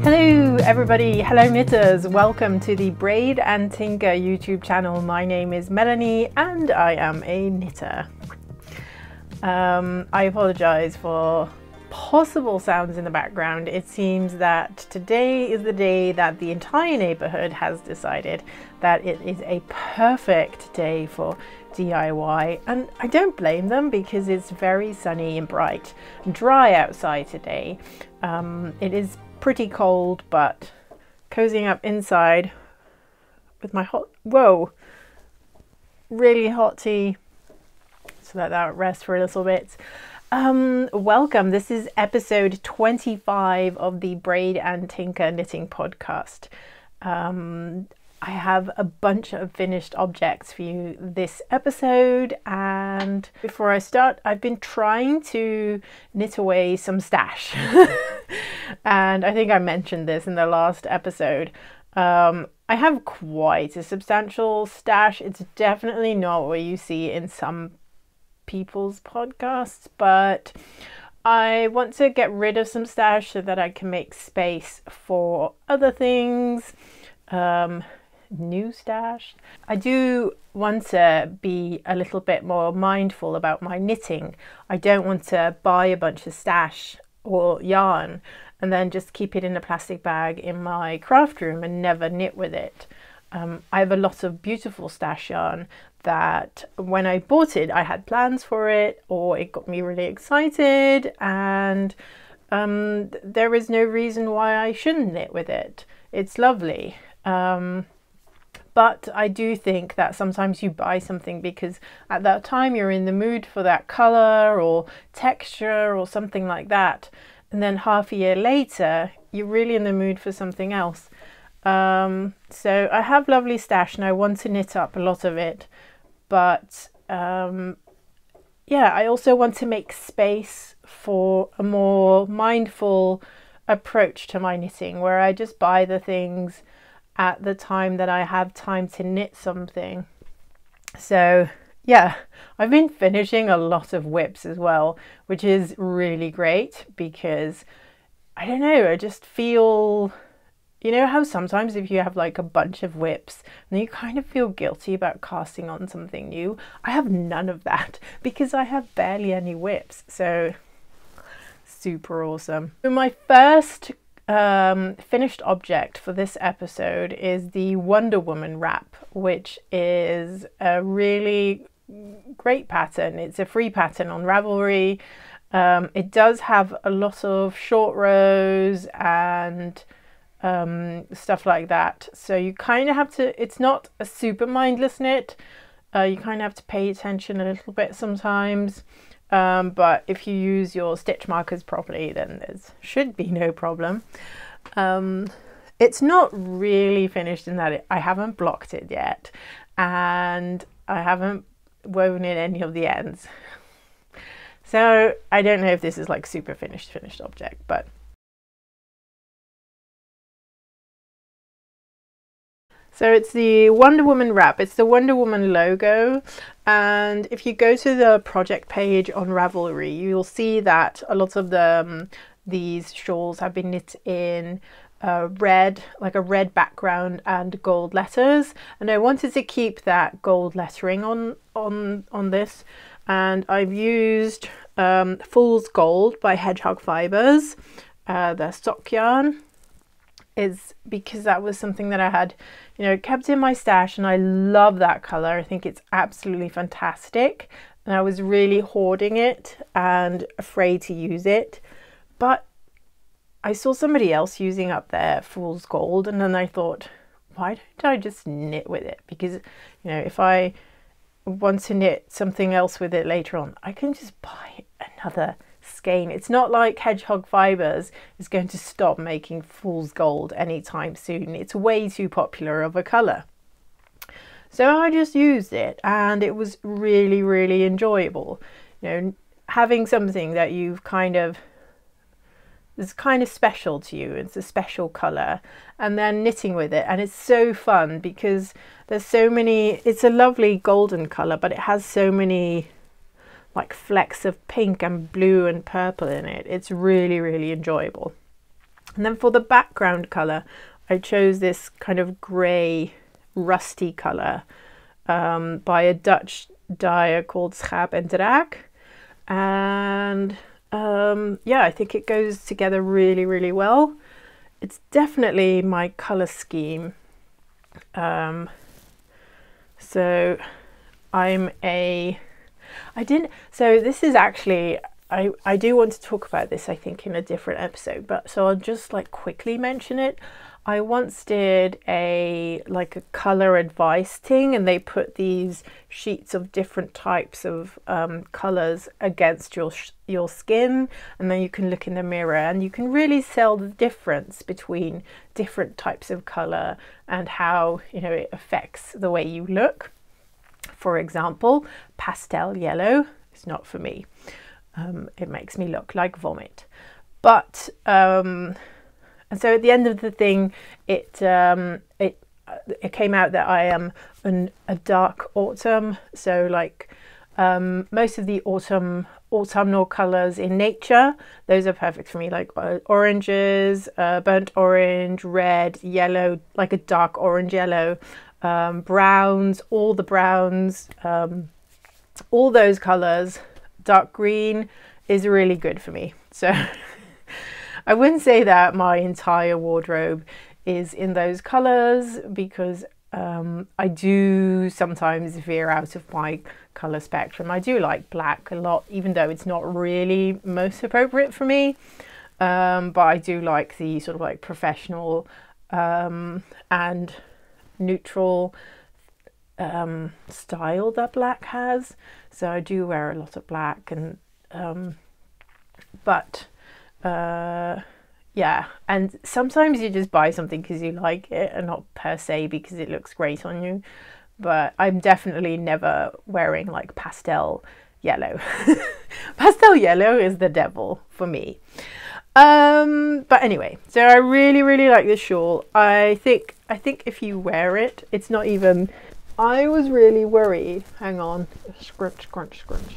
Hello everybody, hello knitters, welcome to the Braid and Tinker YouTube channel. My name is Melanie and I am a knitter. I apologise for possible sounds in the background. It seems that today is the day that the entire neighbourhood has decided that it is a perfect day for DIY, and I don't blame them because it's very sunny and bright and dry outside today. It is pretty cold, but cozying up inside with my really hot tea, so let that rest for a little bit. Welcome. This is episode 25 of the Braid and Tinker knitting podcast. I have a bunch of finished objects for you this episode, and before I start, I've been trying to knit away some stash. And I think I mentioned this in the last episode. I have quite a substantial stash. It's definitely not what you see in some people's podcasts, but I want to get rid of some stash so that I can make space for other things. New stash. I do want to be a little bit more mindful about my knitting. I don't want to buy a bunch of stash or yarn and then just keep it in a plastic bag in my craft room and never knit with it. I have a lot of beautiful stash yarn that when I bought it, I had plans for it, or it got me really excited, and there is no reason why I shouldn't knit with it. It's lovely. But I do think that sometimes you buy something because at that time you're in the mood for that colour or texture or something like that. And then half a year later, you're really in the mood for something else. So I have lovely stash and I want to knit up a lot of it. But yeah, I also want to make space for a more mindful approach to my knitting, where I just buy the things at the time that I have time to knit something. So yeah, I've been finishing a lot of whips as well, which is really great because I don't know, I just feel, you know how sometimes if you have like a bunch of whips and you kind of feel guilty about casting on something new? I have none of that because I have barely any whips, so super awesome. So my first finished object for this episode is the Wonder Woman wrap, which is a really great pattern. It's a free pattern on Ravelry. It does have a lot of short rows and stuff like that, so you kind of have to, it's not a super mindless knit. You kind of have to pay attention a little bit sometimes. But if you use your stitch markers properly, then there should be no problem. It's not really finished in that I haven't blocked it yet, and I haven't woven in any of the ends. So I don't know if this is like super finished object, but so it's the Wonder Woman wrap. It's the Wonder Woman logo, and if you go to the project page on Ravelry, you'll see that a lot of these shawls have been knit in red, like a red background and gold letters, and I wanted to keep that gold lettering on this, and I've used Fool's Gold by Hedgehog Fibers, the stock yarn. Is because that was something that I had, you know, kept in my stash, and I love that color. I think it's absolutely fantastic, and I was really hoarding it and afraid to use it, but I saw somebody else using up their Fool's Gold, and then I thought, why don't I just knit with it? Because, you know, if I want to knit something else with it later on, I can just buy another skein. It's not like Hedgehog Fibers is going to stop making Fool's Gold anytime soon. It's way too popular of a colour. So I just used it, and it was really, really enjoyable. You know, having something that you've kind of, is kind of special to you, it's a special colour, and then knitting with it, and it's so fun because there's so many, it's a lovely golden colour, but it has so many like flecks of pink and blue and purple in it. It's really, really enjoyable. And then for the background colour, I chose this kind of grey, rusty colour by a Dutch dyer called Schaap en Draak. And yeah, I think it goes together really, really well. It's definitely my colour scheme. So so this is actually, I do want to talk about this, I think, in a different episode, but so I'll just like quickly mention it. I once did a color advice thing, and they put these sheets of different types of colors against your skin, and then you can look in the mirror and you can really tell the difference between different types of color and how, you know, it affects the way you look. For example, pastel yellow is not for me. It makes me look like vomit. But and so at the end of the thing, it came out that I am a dark autumn. So like most of the autumnal colors in nature, those are perfect for me, like oranges, burnt orange, red, yellow, like a dark orange yellow, browns, all the browns, all those colors. Dark green is really good for me. So I wouldn't say that my entire wardrobe is in those colors, because I do sometimes veer out of my color spectrum. I do like black a lot, even though it's not really most appropriate for me. But I do like the sort of like professional and neutral style that black has. So I do wear a lot of black, and yeah, and sometimes you just buy something because you like it and not per se because it looks great on you. But I'm definitely never wearing like pastel yellow. Pastel yellow is the devil for me. But anyway, so I really, really like this shawl. I think if you wear it, it's not even, I was really worried. Hang on, scrunch, scrunch, scrunch.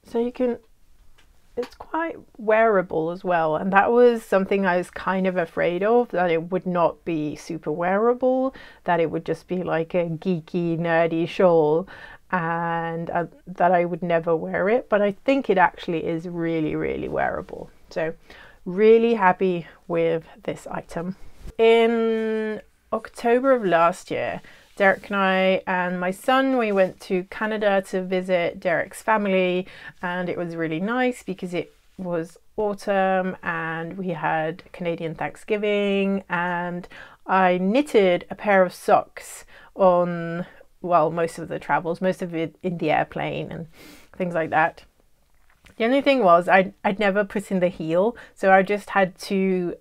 So you can, it's quite wearable as well, and that was something I was kind of afraid of, that it would not be super wearable, that it would just be like a geeky, nerdy shawl, and that I would never wear it. But I think it actually is really, really wearable. So really happy with this item. In October of last year, Derek and I and my son, we went to Canada to visit Derek's family, and it was really nice because it was autumn and we had Canadian Thanksgiving, and I knitted a pair of socks on, well, most of the travels, most of it in the airplane and things like that. The only thing was I'd never put in the heel, so I just had two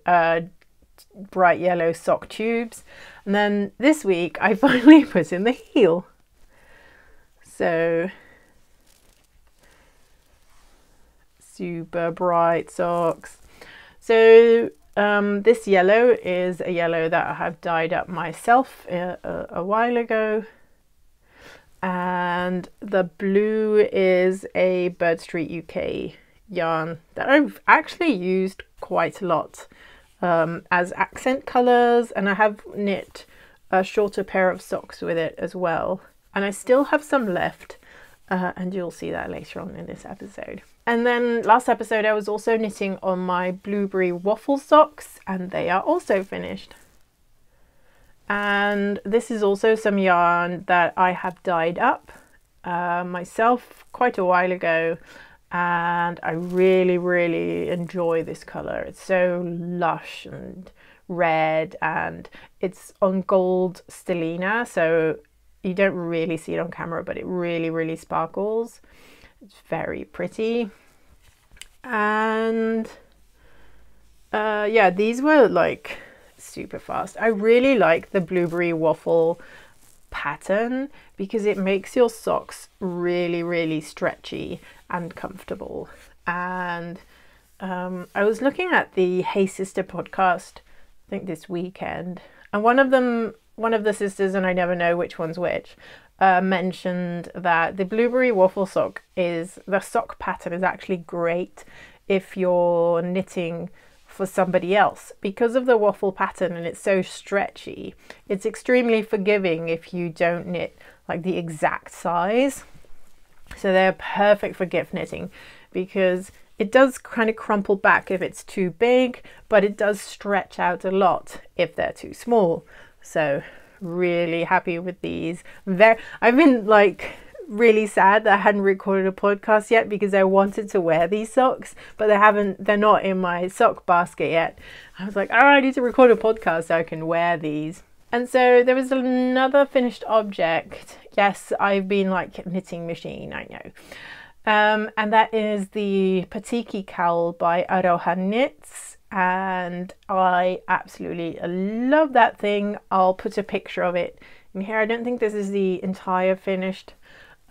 bright yellow sock tubes, and then this week I finally put in the heel. So super bright socks. So this yellow is a yellow that I have dyed up myself a while ago, and the blue is a Bird Street UK yarn that I've actually used quite a lot as accent colours, and I have knit a shorter pair of socks with it as well, and I still have some left, and you'll see that later on in this episode. And then last episode I was also knitting on my blueberry waffle socks, and they are also finished. And this is also some yarn that I have dyed up myself quite a while ago, and I really, really enjoy this colour. It's so lush and red, and it's on gold stellina, so you don't really see it on camera, but it really, really sparkles. It's very pretty. And yeah, these were like super fast. I really like the blueberry waffle pattern because it makes your socks really, really stretchy and comfortable. And I was looking at the Hey Sister podcast, I think this weekend, and one of the sisters, and I never know which one's which, mentioned that the blueberry waffle sock the sock pattern is actually great if you're knitting for somebody else. Because of the waffle pattern and it's so stretchy, it's extremely forgiving if you don't knit like the exact size. So they're perfect for gift knitting because it does kind of crumple back if it's too big, but it does stretch out a lot if they're too small. So really happy with these. I've been like really sad that I hadn't recorded a podcast yet because I wanted to wear these socks, but they're not in my sock basket yet. I was like, oh, I need to record a podcast so I can wear these. And so there was another finished object. Yes, I've been like knitting machine, I know. And that is the Petechial Cowl by Aroha Knits. And I absolutely love that thing. I'll put a picture of it in here. I don't think this is the entire finished,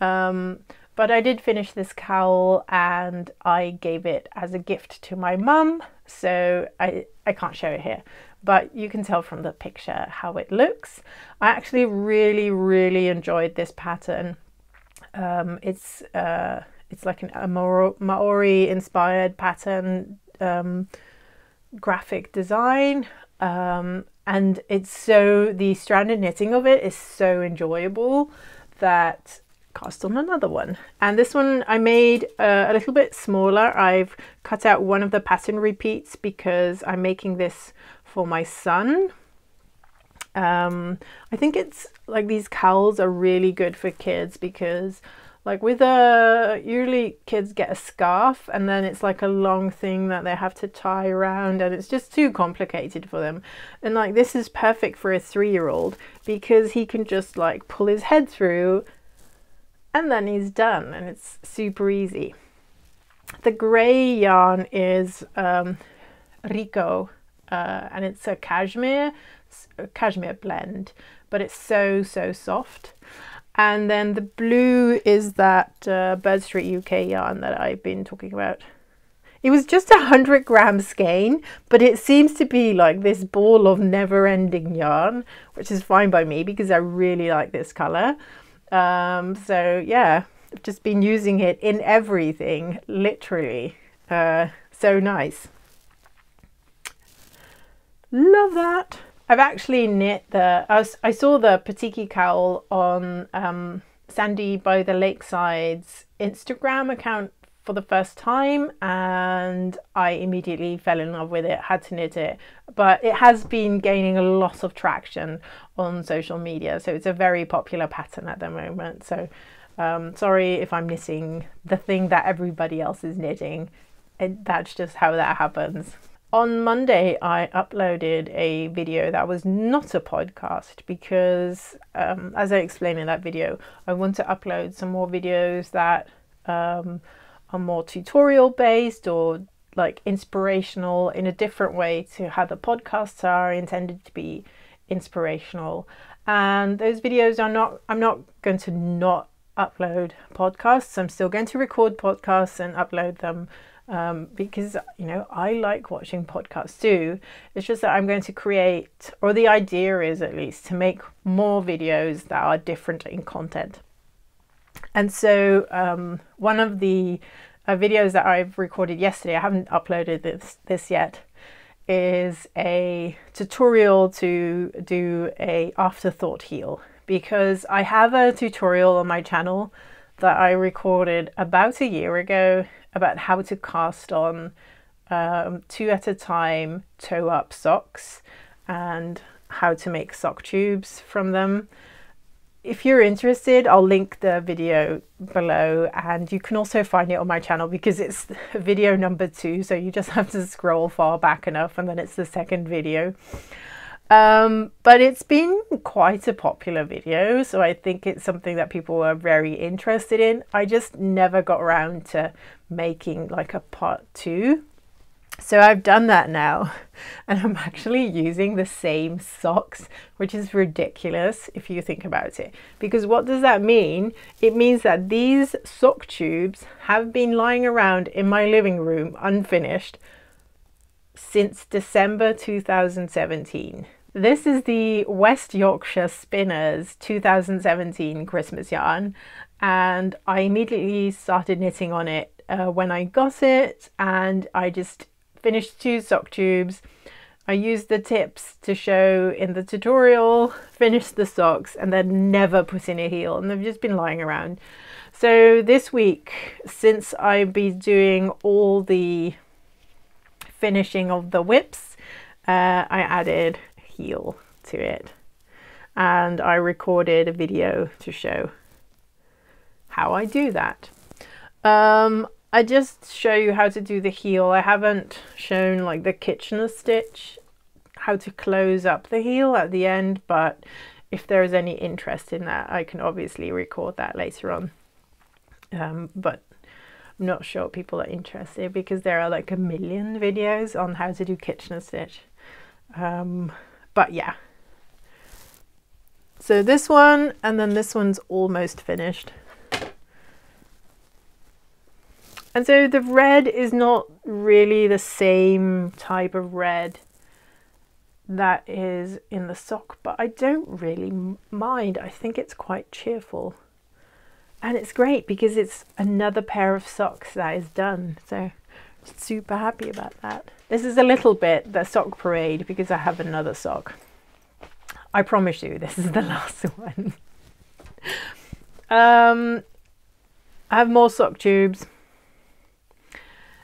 but I did finish this cowl and I gave it as a gift to my mum. So I can't show it here, but you can tell from the picture how it looks. I actually really enjoyed this pattern. It's like a Mowry inspired pattern, graphic design, and the stranded knitting of it is so enjoyable that cast on another one. And this one I made a little bit smaller. I've cut out one of the pattern repeats because I'm making this for my son. I think it's like these cowls are really good for kids because like with usually kids get a scarf and then it's like a long thing that they have to tie around and it's just too complicated for them. And like this is perfect for a 3-year-old because he can just like pull his head through and then he's done and it's super easy. The grey yarn is Rico and it's a cashmere blend, but it's so soft. And then the blue is that Bird Street UK yarn that I've been talking about. It was just 100 grams skein, but it seems to be like this ball of never-ending yarn, which is fine by me because I really like this colour. So yeah, I've just been using it in everything, literally. So nice. Love that. I've actually knit I saw the Petechial Cowl on Sandy by the Lakeside's Instagram account for the first time and I immediately fell in love with it, had to knit it. But it has been gaining a lot of traction on social media, so it's a very popular pattern at the moment. So sorry if I'm knitting the thing that everybody else is knitting. That's just how that happens. On Monday, I uploaded a video that was not a podcast because, as I explained in that video, I want to upload some more videos that are more tutorial based or like inspirational in a different way to how the podcasts are intended to be inspirational. And those videos are I'm not going to not upload podcasts. I'm still going to record podcasts and upload them. Because, you know, I like watching podcasts too. It's just that I'm going to create, or the idea is at least, to make more videos that are different in content. And so one of the videos that I've recorded yesterday, I haven't uploaded this yet, is a tutorial to do a afterthought heel. Because I have a tutorial on my channel that I recorded about a year ago about how to cast on 2 at a time toe up socks and how to make sock tubes from them. If you're interested, I'll link the video below and you can also find it on my channel because it's video number 2, so you just have to scroll far back enough and then it's the second video. But it's been quite a popular video, so I think it's something that people are very interested in. I just never got around to making like a part 2. So I've done that now and I'm actually using the same socks, which is ridiculous if you think about it. Because what does that mean? It means that these sock tubes have been lying around in my living room unfinished since December 2017. This is the West Yorkshire Spinners 2017 Christmas yarn and I immediately started knitting on it when I got it, and I just finished 2 sock tubes. I used the tips to show in the tutorial, finished the socks, and then never put in a heel, and they've just been lying around. So this week, since I've been doing all the finishing of the whips, I added a heel to it, and I recorded a video to show how I do that. I just show you how to do the heel. I haven't shown like the Kitchener stitch, how to close up the heel at the end, but if there is any interest in that, I can obviously record that later on. But I'm not sure people are interested because there are like a million videos on how to do Kitchener stitch. But yeah. So this one, and then this one's almost finished. And so the red is not really the same type of red that is in the sock, but I don't really mind. I think it's quite cheerful. And it's great because it's another pair of socks that is done. So super happy about that. This is a little bit the sock parade because I have another sock. I promise you this is the last one. I have more sock tubes.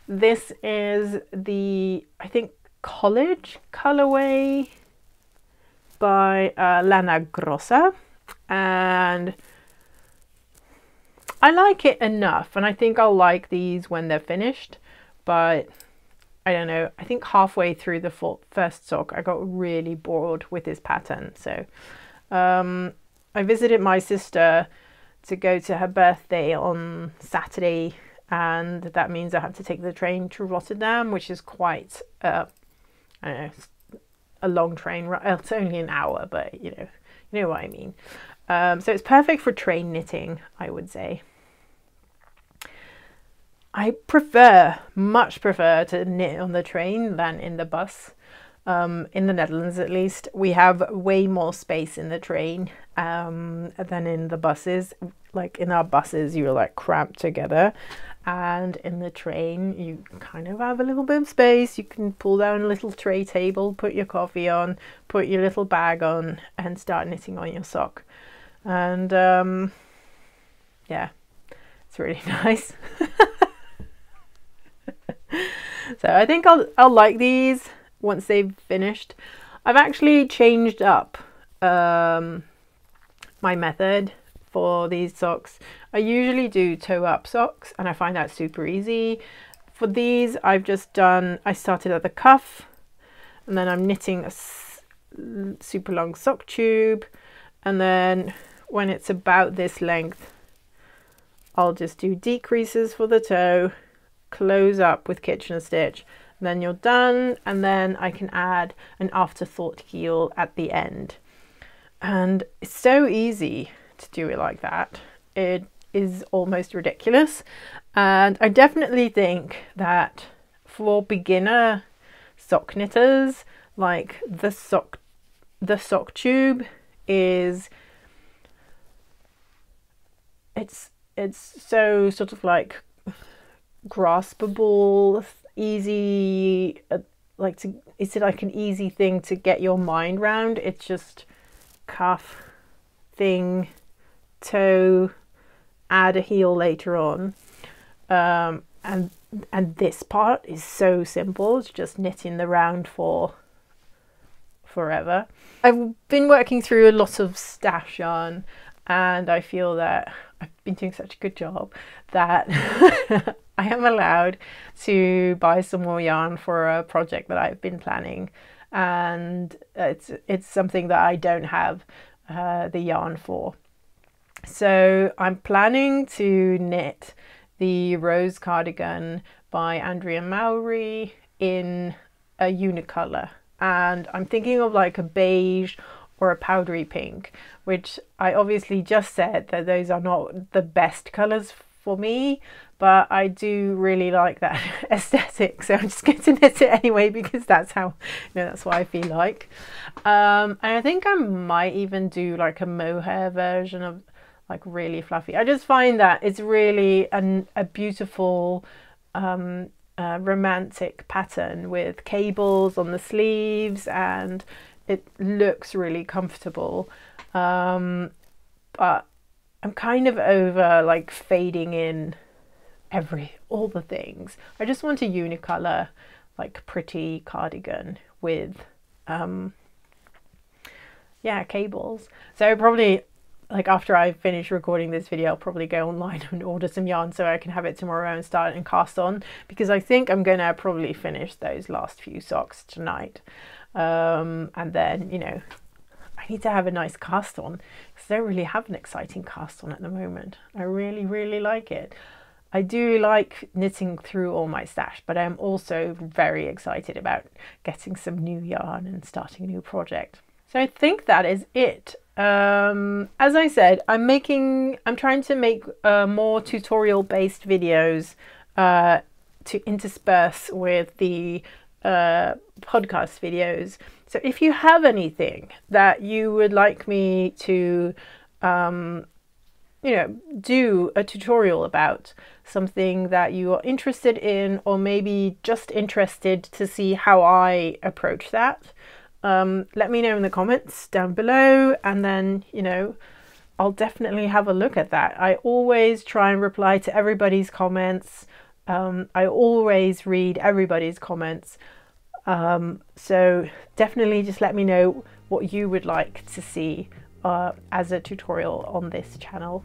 This is the, I think, college colorway by Lana Grossa, and I like it enough, and I think I'll like these when they're finished, but I don't know, I think halfway through the first sock I got really bored with this pattern. So I visited my sister to go to her birthday on Saturday, and that means I have to take the train to Rotterdam, which is quite I don't know, a long train. It's only an hour, but you know what I mean. So it's perfect for train knitting, I would say. I much prefer to knit on the train than in the bus. In the Netherlands, at least, we have way more space in the train than in the buses. Like in our buses, you're like cramped together, and in the train, you kind of have a little bit of space. You can pull down a little tray table, put your coffee on, put your little bag on, and start knitting on your sock. And yeah, it's really nice. So I think I'll like these once they've finished. I've actually changed up my method for these socks. I usually do toe up socks, and I find that super easy. For these, I've just done, I started at the cuff, and then I'm knitting a super long sock tube, and then when it's about this length, I'll just do decreases for the toe, close up with Kitchener stitch, and then you're done, and then I can add an afterthought heel at the end. And it's so easy to do it like that. It is almost ridiculous, and I definitely think that for beginner sock knitters, like the sock tube is, it's so sort of like graspable, easy, it's like an easy thing to get your mind round. It's just cuff, thing, toe, add a heel later on, and this part is so simple. It's just knitting the round for forever. I've been working through a lot of stash yarn, and I feel that I've been doing such a good job that I am allowed to buy some more yarn for a project that I've been planning, and it's something that I don't have the yarn for. So I'm planning to knit the Rose Cardigan by Andrea and Mowry in a unicolor, and I'm thinking of like a beige or a powdery pink, which I obviously just said that those are not the best colors for me, but I do really like that aesthetic, so I'm just going to knit it anyway because that's how, that's what I feel like. And I think I might even do like a mohair version of like really fluffy. I just find that it's really a beautiful romantic pattern with cables on the sleeves, and it looks really comfortable. But I'm kind of over like fading in all the things. I just want a unicolor, like pretty cardigan with yeah, cables. So probably like after I finish recording this video, I'll probably go online and order some yarn so I can have it tomorrow and start and cast on, because I think I'm gonna probably finish those last few socks tonight. And then, you know, I need to have a nice cast on, because I don't really have an exciting cast on at the moment. I really like it. I do like knitting through all my stash, but I'm also very excited about getting some new yarn and starting a new project. So I think that is it. As I said, I'm trying to make more tutorial based videos to intersperse with the podcast videos. So if you have anything that you would like me to you know, do a tutorial about, something that you are interested in, or maybe just interested to see how I approach that, let me know in the comments down below, and then, you know, I'll definitely have a look at that. I always try and reply to everybody's comments. I always read everybody's comments. So definitely just let me know what you would like to see as a tutorial on this channel.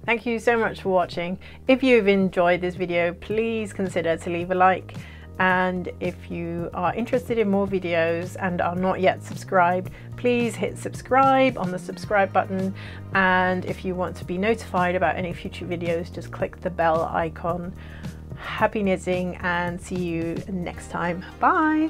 Thank you so much for watching. If you've enjoyed this video, please consider to leave a like. And if you are interested in more videos and are not yet subscribed, please hit subscribe on the subscribe button. And if you want to be notified about any future videos, just click the bell icon. Happy knitting, and see you next time. Bye.